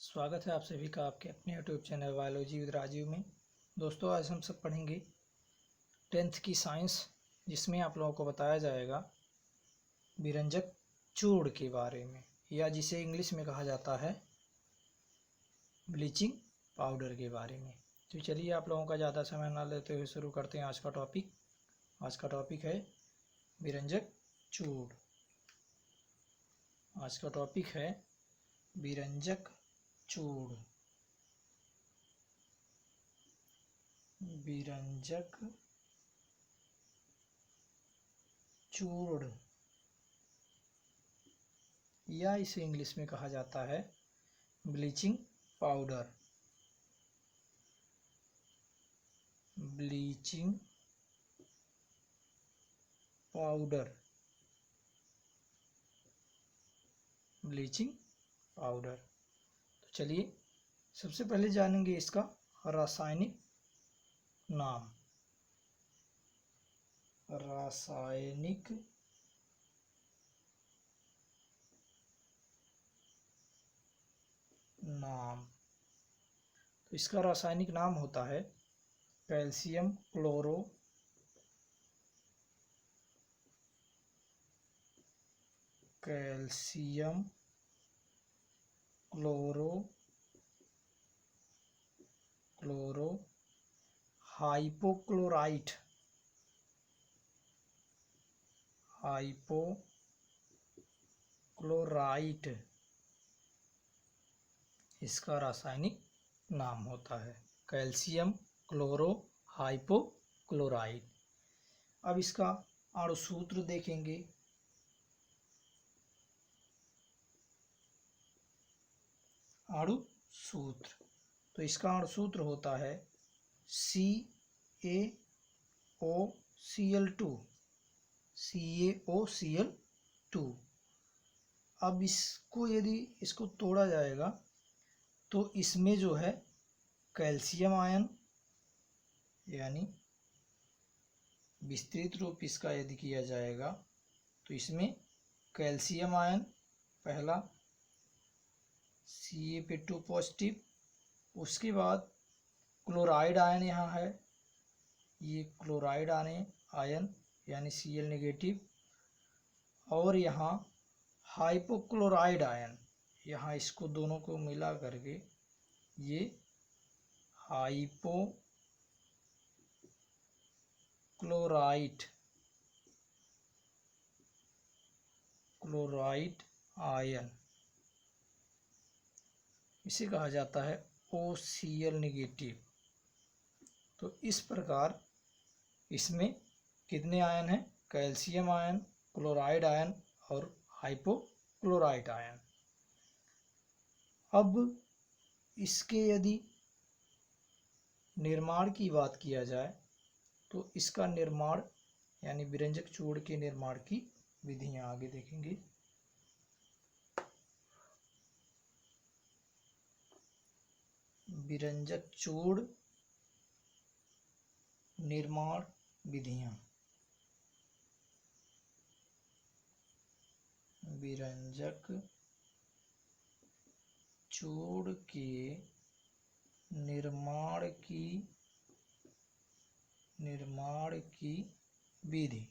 स्वागत है आप सभी का आपके अपने YouTube channel biology with Rajiv में। दोस्तों, आज हम सब पढ़ेंगे 10th की साइंस, जिसमें आप लोगों को बताया जाएगा विरंजक चूर्ण के बारे में, या जिसे इंग्लिश में कहा जाता है ब्लीचिंग पाउडर के बारे में। तो चलिए, आप लोगों का ज़्यादा समय ना लेते हुए शुरू करते हैं आज का टॉपिक। आज का टॉपिक है विरंजक चूर्ण। आज का टॉपिक है विरंजक चूर्ण। विरंजक चूर्ण, या इसे इंग्लिश में कहा जाता है bleaching powder. Bleaching powder, bleaching powder. तो चलिए, सबसे पहले जानेंगे इसका रासायनिक नाम। रासायनिक नाम, तो इसका रासायनिक नाम होता है calcium chloro calcium chloro hypochlorite. इसका रासायनिक नाम होता है कैल्शियम क्लोरो हाइपोक्लोराइट। अब इसका अणुसूत्र देखेंगे। अणुसूत्र, तो इसका अणुसूत्र होता है CaOCl2। अब इसको तोड़ा जाएगा तो इसमें जो है कैल्शियम आयन, यानी विस्तृत रूप इसका यदि किया जाएगा तो इसमें कैल्शियम आयन पहला Ca पे 2 पॉजिटिव, उसके बाद क्लोराइड आयन यहाँ है, ये क्लोराइड आयन यानी Cl नेगेटिव, और यहाँ हाइपोक्लोराइड आयन, यहाँ इसको दोनों को मिला करके ये क्लोराइड आयन, इसे कहा जाता है OCl नेगेटिव। तो इस प्रकार इसमें कितने आयन हैं? कैल्शियम आयन, क्लोराइड आयन और हाइपोक्लोराइड आयन। अब इसके यदि निर्माण की बात किया जाए तो इसका निर्माण, यानी विरंजक चूर्ण के निर्माण की विधियां आगे देखेंगे। विरंजक चूर्ण निर्माण विधियां। विरंजक चूर्ण के निर्माण की विधि।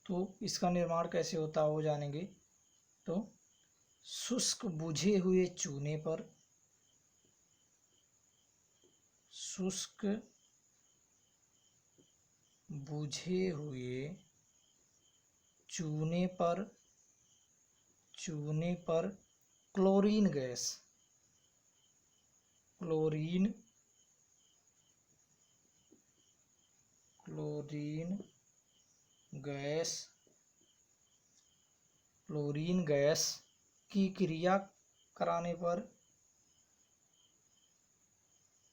तो इसका निर्माण कैसे होता है वो जानेंगे। तो शुष्क बुझे हुए चूने पर, शुष्क बुझे हुए चूने पर क्लोरीन गैस की क्रिया कराने पर,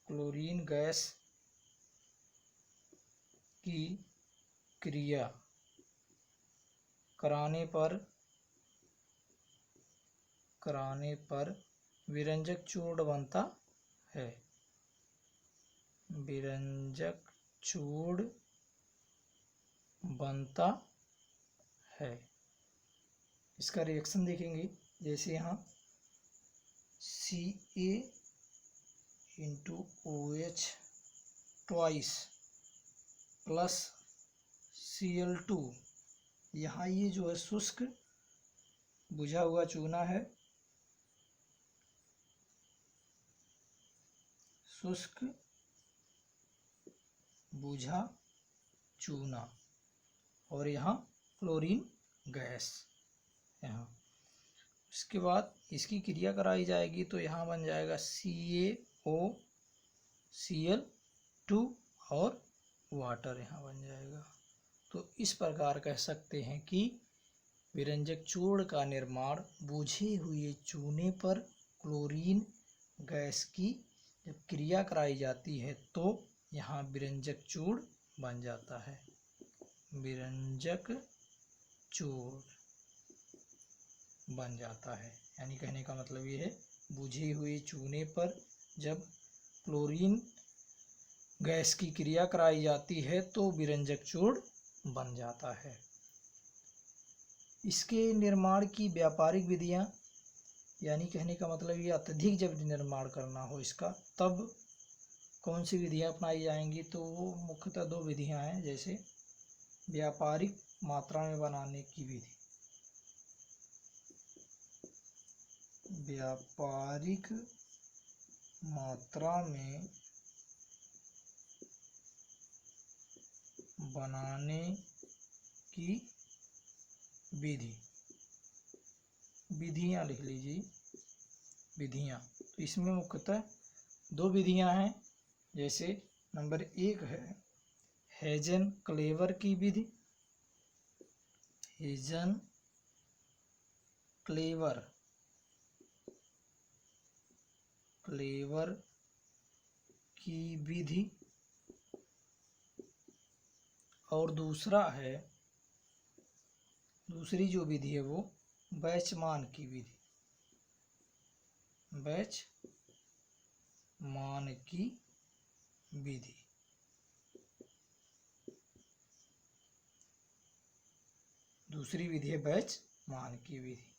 क्लोरीन गैस की क्रिया कराने पर विरंजक चूर्ण बनता है। विरंजक चूर्ण बनता है। इसका रिएक्शन देखेंगे। जैसे यहाँ Ca into OH twice plus Cl2, यहाँ ये जो है शुष्क बुझा हुआ चूना है, शुष्क बुझा चूना, और यहाँ क्लोरीन गैस यहाँ। इसके बाद इसकी क्रिया कराई जाएगी तो यहाँ बन जाएगा CaOCl2 और वाटर यहाँ बन जाएगा। तो इस प्रकार कह सकते हैं कि विरंजक चूर्ण का निर्माण बुझे हुए चूने पर क्लोरीन गैस की जब क्रिया कराई जाती है तो यहाँ विरंजक चूर्ण बन जाता है। विरंजक चूर्ण बन जाता है, यानी कहने का मतलब ये है बुझे हुए चूने पर जब क्लोरीन गैस की क्रिया कराई जाती है तो विरंजक चूर्ण बन जाता है। इसके निर्माण की व्यापारिक विधियां, यानी कहने का मतलब ये अत्यधिक जब निर्माण करना हो इसका तब कौन सी विधियां अपनाई जाएंगी, तो वो मुख्यतः दो विधियां हैं। जैसे व्यापारिक मात्रा में बनाने की विधि, व्यापारिक मात्रा में बनाने की विधि, विधियां लिख लीजिए, विधियां। तो इसमें मुख्यतः दो विधियां हैं। जैसे नंबर 1 है हेजन क्लेवर की विधि, हेजन क्लेवर की विधि, और दूसरा है, दूसरी जो विधि है वो बैचमान की विधि, बैचमान की विधि। दूसरी विधि है बैचमान की विधि।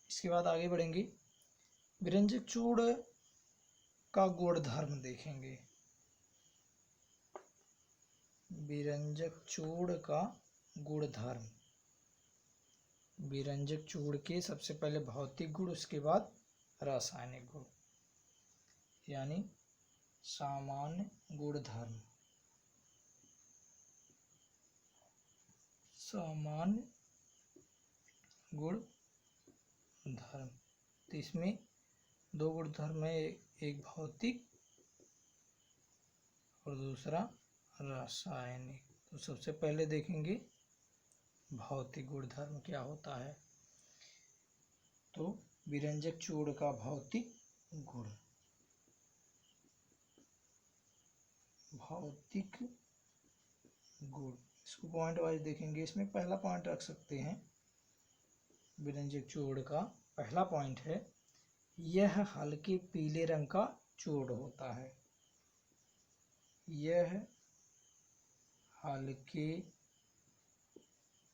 इसके बाद आगे बढ़ेंगे, विरंजक चूर्ण का गुणधर्म देखेंगे। विरंजक चूर्ण का गुणधर्म, विरंजक चूर्ण के सबसे पहले भौतिक गुण, उसके बाद रासायनिक गुण, यानी सामान्य गुणधर्म, सामान्य गुणधर्म। तो इसमें दो गुणधर्म है, एक भौतिक और दूसरा रासायनिक। तो सबसे पहले देखेंगे भौतिक गुणधर्म क्या होता है। तो विरंजक चूर्ण का भौतिक गुण, भौतिक गुण, इसको पॉइंट वाइज देखेंगे। इसमें पहला पॉइंट रख सकते हैं, विरंजक चूर्ण का पहला पॉइंट है यह हल्के पीले रंग का चूर्ण होता है। यह हल्के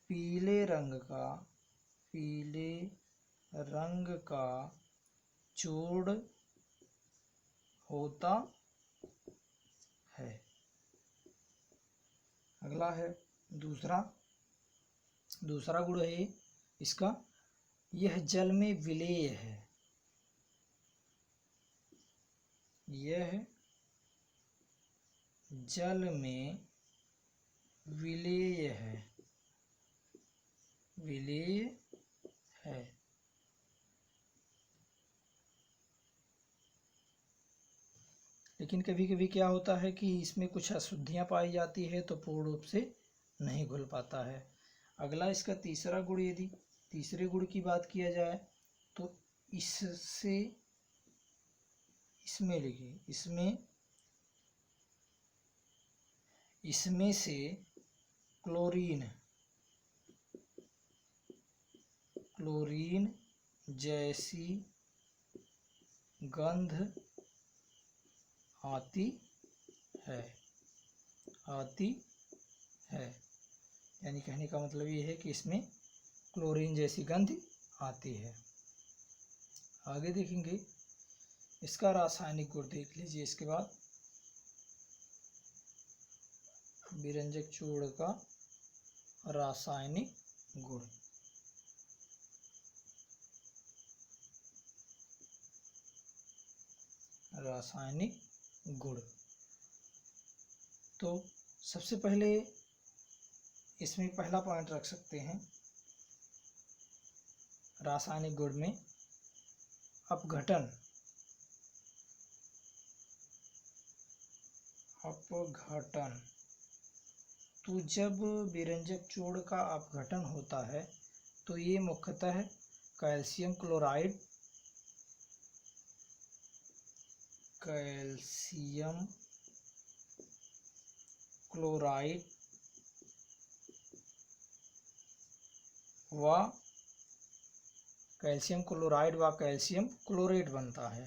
पीले रंग का चूर्ण होता है। अगला है दूसरा गुण है इसका, यह जल में विलेय है। यह जल में विलेय है, विलेय है। लेकिन कभी कभी क्या होता है कि इसमें कुछ अशुद्धियां पाई जाती है तो पूर्ण रूप से नहीं घुल पाता है। अगला इसका तीसरा गुण, यदि तीसरे गुण की बात किया जाए तो इसमें लिखिए, इसमें से क्लोरीन जैसी गंध आती है। यानी कहने का मतलब ये है कि इसमें क्लोरीन जैसी गंध आती है। आगे देखेंगे इसका रासायनिक गुण देख लीजिए। इसके बाद विरंजक चूर्ण का रासायनिक गुण। रासायनिक गुण तो सबसे पहले इसमें पहला पॉइंट रख सकते हैं रासायनिक गुण में अपघटन। अपघटन तो जब विरंजक चूर्ण का अपघटन होता है तो ये मुख्यतः कैल्शियम क्लोराइड, कैल्शियम क्लोराइड व कैल्शियम क्लोराइड व कैल्शियम क्लोरेट बनता है।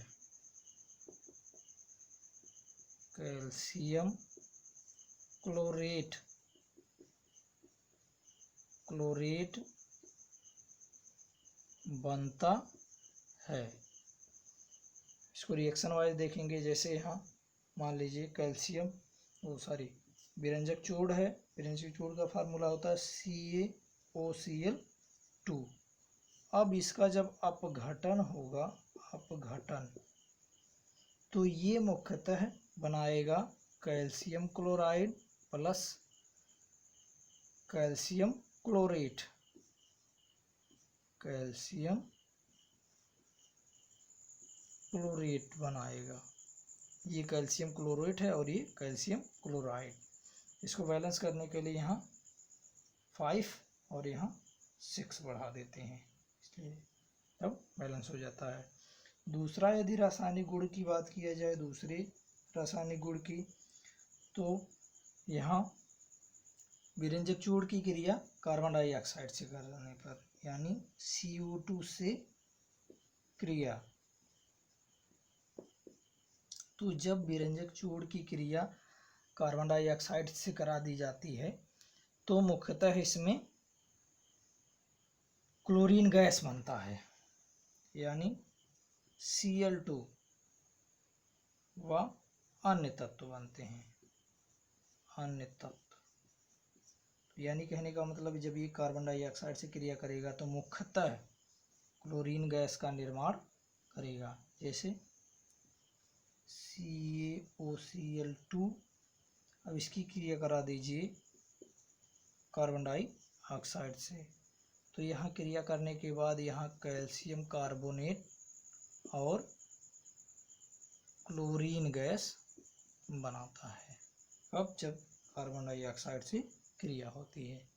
कैल्शियम क्लोरेट बनता है। इसको रिएक्शन वाइज देखेंगे। जैसे यहाँ मान लीजिए कैल्शियम विरंजक चूर्ण है। विरंजक चूर्ण का फार्मूला होता है CaOCl2। अब इसका जब अपघटन होगा, अपघटन तो ये मुख्यतः बनाएगा calcium chloride plus calcium chlorate. Calcium chlorate बनाएगा। ये कैल्शियम क्लोरेट है और ये कैल्शियम क्लोराइड। इसको बैलेंस करने के लिए यहाँ 5 और यहाँ 6 बढ़ा देते हैं, इसलिए तब बैलेंस हो जाता है। दूसरा यदि रासायनिक गुण की बात किया जाए, दूसरे रासायनिक गुण की, तो यहाँ विरंजक चूर्ण की क्रिया कार्बन डाइऑक्साइड से करने पर यानी CO2 से क्रिया, तो जब विरंजक चूर्ण की क्रिया कार्बन डाइऑक्साइड से करा दी जाती है तो मुख्यतः इसमें क्लोरीन गैस बनता है यानी Cl2 व अन्य तत्व बनते हैं। अन्य तत्व यानी कहने का मतलब जब ये कार्बन डाइऑक्साइड से क्रिया करेगा तो मुख्यतः क्लोरीन गैस का निर्माण करेगा। जैसे CaOCl2। अब इसकी क्रिया करा दीजिए कार्बन डाइऑक्साइड से, तो यहाँ क्रिया करने के बाद यहाँ कैल्शियम कार्बोनेट और क्लोरीन गैस बनाता है। अब जब कार्बन डाइऑक्साइड से क्रिया होती है।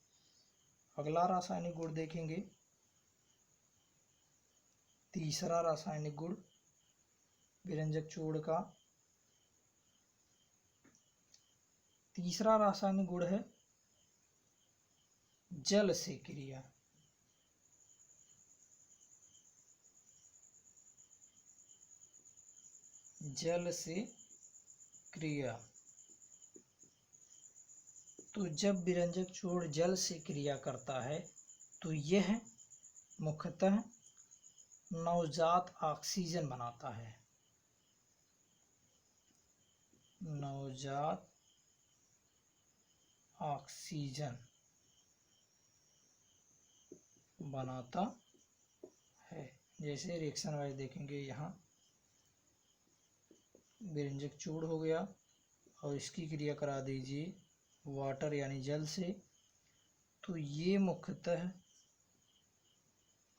अगला रासायनिक गुण देखेंगे। तीसरा रासायनिक गुण विरंजक चूर्ण का तीसरा रासायनिक गुण है जल से क्रिया। जल से क्रिया तो जब विरंजक चूर्ण जल से क्रिया करता है तो यह मुख्यतः नवजात ऑक्सीजन बनाता है। नवजात ऑक्सीजन बनाता है। जैसे रिएक्शन वाइज देखेंगे, यहाँ विरंजक चूर्ण हो गया और इसकी क्रिया करा दीजिए वाटर यानी जल से, तो ये मुख्यतः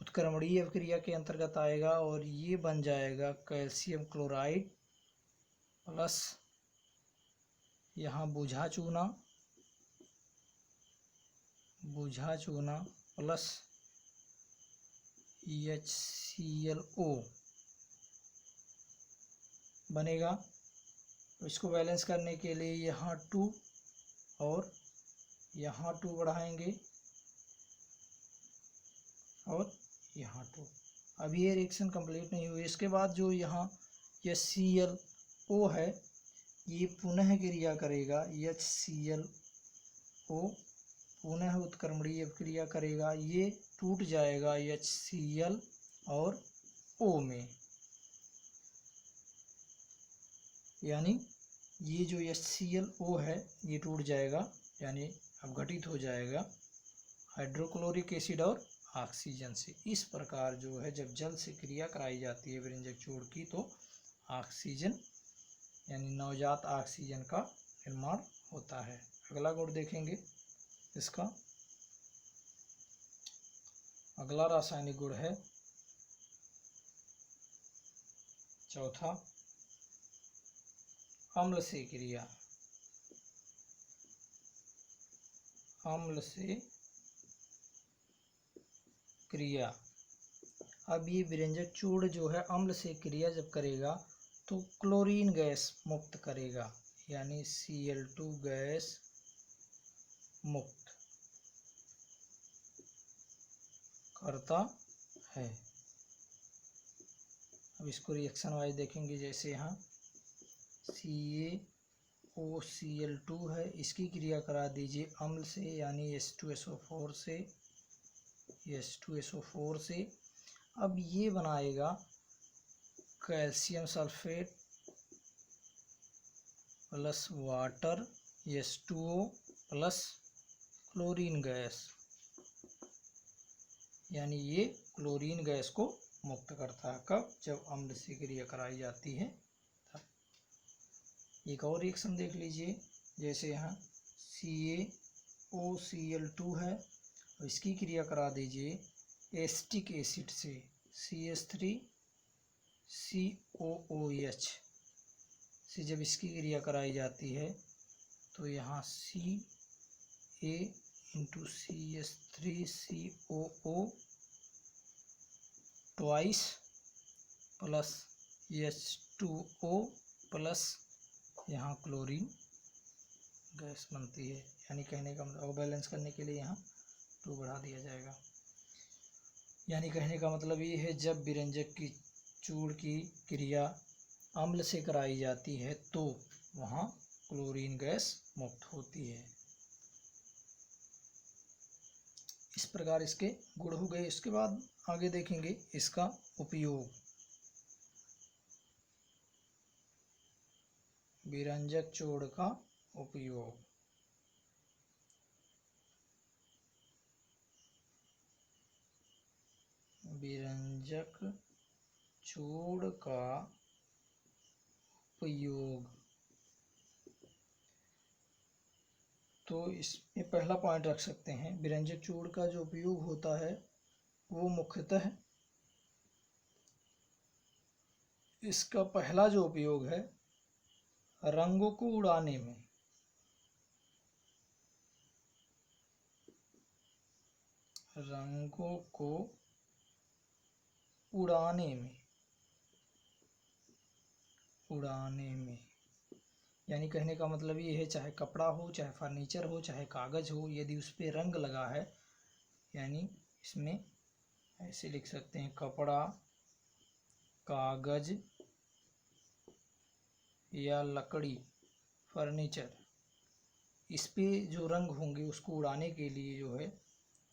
उत्क्रमणीय क्रिया के अंतर्गत आएगा और ये बन जाएगा कैल्शियम क्लोराइड प्लस यहाँ बुझा चूना प्लस HClO बनेगा। इसको बैलेंस करने के लिए यहाँ 2 और यहाँ 2 बढ़ाएंगे और यहाँ 2। अब ये रिएक्शन कंप्लीट नहीं हुई। इसके बाद जो यहाँ HClO है ये पुनः क्रिया करेगा। HClO पुनः उत्क्रमणीय क्रिया करेगा। ये टूट जाएगा HCl और O में, यानी ये जो HClO है ये टूट जाएगा, यानी अपघटित हो जाएगा हाइड्रोक्लोरिक एसिड और ऑक्सीजन से। इस प्रकार जो है जब जल से क्रिया कराई जाती है विरंजक चूर्ण की तो ऑक्सीजन यानी नवजात ऑक्सीजन का निर्माण होता है। अगला गुण देखेंगे इसका। अगला रासायनिक गुण है चौथा, अम्ल से क्रिया। अम्ल से क्रिया। अब ये विरंजक चूर्ण जो है अम्ल से क्रिया जब करेगा तो क्लोरीन गैस मुक्त करेगा, यानी Cl2 गैस मुक्त करता है। अब इसको रिएक्शन वाइज देखेंगे, जैसे यहाँ CaOCl2 है, इसकी क्रिया करा दीजिए अम्ल से यानी H2SO4 से, H2SO4 से। अब ये बनाएगा calcium sulphate plus water H2O plus chlorine gas, यानी ये क्लोरीन गैस को मुक्त करता है। कब? जब अम्ल से क्रिया कराई जाती है। एक और रिएक्शन देख लीजिए, जैसे यहाँ CaOCl2 है, इसकी क्रिया करा दीजिए एसिटिक एसिड से CH3COOH से। जब इसकी क्रिया कराई जाती है तो यहाँ CaCH3COO twice plus H2O plus यहाँ क्लोरीन गैस बनती है, यानी कहने का मतलब बैलेंस करने के लिए यहाँ 2 बढ़ा दिया जाएगा। यानी कहने का मतलब ये है जब विरंजक की चूर्ण की क्रिया अम्ल से कराई जाती है तो वहाँ क्लोरीन गैस मुक्त होती है। इस प्रकार इसके गुण हो गए। इसके बाद आगे देखेंगे इसका उपयोग। विरंजक चूर्ण का उपयोग। विरंजक चूर्ण का उपयोग, तो इसमें पहला पॉइंट रख सकते हैं, विरंजक चूर्ण का जो उपयोग होता है वो मुख्यतः इसका पहला जो उपयोग है रंगों को उड़ाने में। रंगों को उड़ाने में यानी कहने का मतलब ये है चाहे कपड़ा हो, चाहे फर्नीचर हो, चाहे कागज हो, यदि उस पर रंग लगा है, यानी इसमें ऐसे लिख सकते हैं कपड़ा, कागज या लकड़ी, फर्नीचर, इस पे जो रंग होंगे उसको उड़ाने के लिए जो है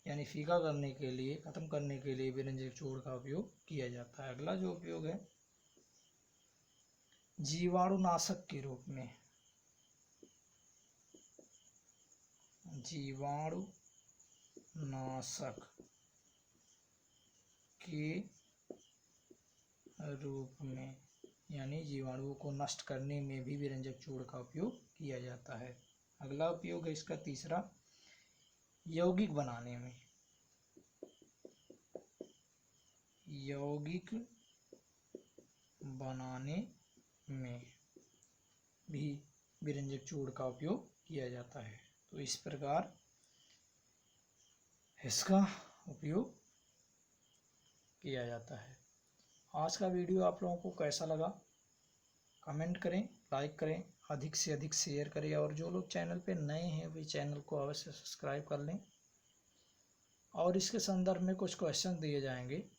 यानी फीका करने के लिए, खत्म करने के लिए विरंजक चूर्ण का उपयोग किया जाता है। अगला जो उपयोग है जीवाणुनाशक के रूप में। जीवाणुनाशक के रूप में, यानी जीवाणुओं को नष्ट करने में भी विरंजक चूर्ण का उपयोग किया जाता है। अगला उपयोग है इसका तीसरा, यौगिक बनाने में। यौगिक बनाने में भी विरंजक चूर्ण का उपयोग किया जाता है। तो इस प्रकार इसका उपयोग किया जाता है। आज का वीडियो आप लोगों को कैसा लगा कमेंट करें, लाइक करें, अधिक से अधिक शेयर करें, और जो लोग चैनल पे नए हैं वे चैनल को अवश्य सब्सक्राइब कर लें। और इसके संदर्भ में कुछ क्वेश्चन दिए जाएंगे,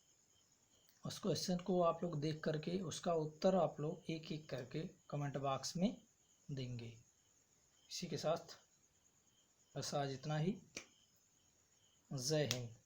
उस क्वेश्चन को आप लोग देख करके उसका उत्तर आप लोग एक एक करके कमेंट बॉक्स में देंगे। इसी के साथ बस आज इतना ही। जय हिंद।